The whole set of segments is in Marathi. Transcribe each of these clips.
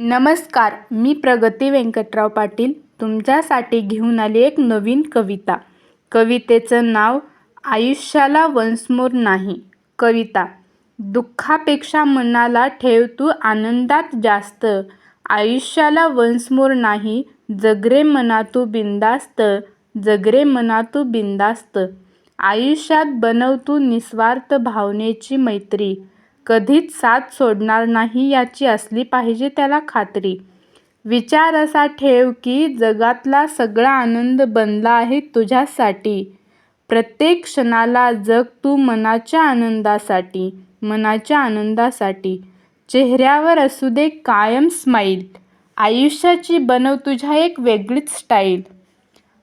नमस्कार, मी प्रगती व्यंकटराव पाटील तुमच्यासाठी घेऊन आली एक नवीन कविता. कवितेचं नाव आयुष्याला वन्स मोर नाही. कविता. दुःखापेक्षा मनाला ठेव तू आनंदात जास्त. आयुष्याला वन्स मोर नाही. जग रे मना तू बिनधास्त. जग रे मना तू बिनधास्त. आयुष्यात बनव तू निस्वार्थ भावनेची मैत्री. कधीच साथ सोडणार नाही याची असली पाहिजे त्याला खात्री. विचार असा ठेव की जगातला सगळा आनंद बनला आहे तुझ्यासाठी. प्रत्येक क्षणाला जग तू मनाच्या आनंदासाठी. मनाच्या आनंदासाठी. चेहऱ्यावर असू दे कायम स्माईल. आयुष्याची बनव तुझ्या एक वेगळीच स्टाईल.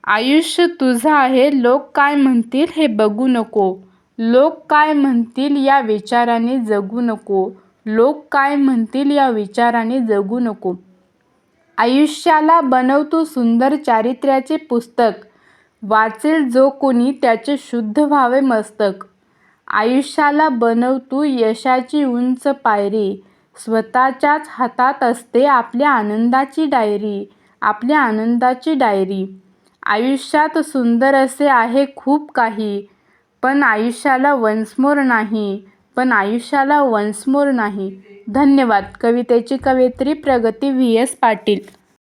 आयुष्य तुझं आहे, लोक काय म्हणतील हे बघू नको. लोक काय म्हणतील या विचाराने जगू नको. लोक काय म्हणतील या विचाराने जगू नको. आयुष्याला बनव तू सुंदर चारित्र्याचे पुस्तक. वाचेल जो कोणी त्याचे शुद्ध व्हावे मस्तक. आयुष्याला बनव तू यशाची उंच पायरी. स्वतःच्याच हातात असते आपल्या आनंदाची डायरी. आपल्या आनंदाची डायरी. आयुष्यात सुंदर असे आहे खूप काही, पण आयुष्याला वन्स मोर नाही. पण आयुष्याला वन्स मोर नाही. धन्यवाद. कवितेची कवयित्री प्रगती व्ही.एस. पाटील.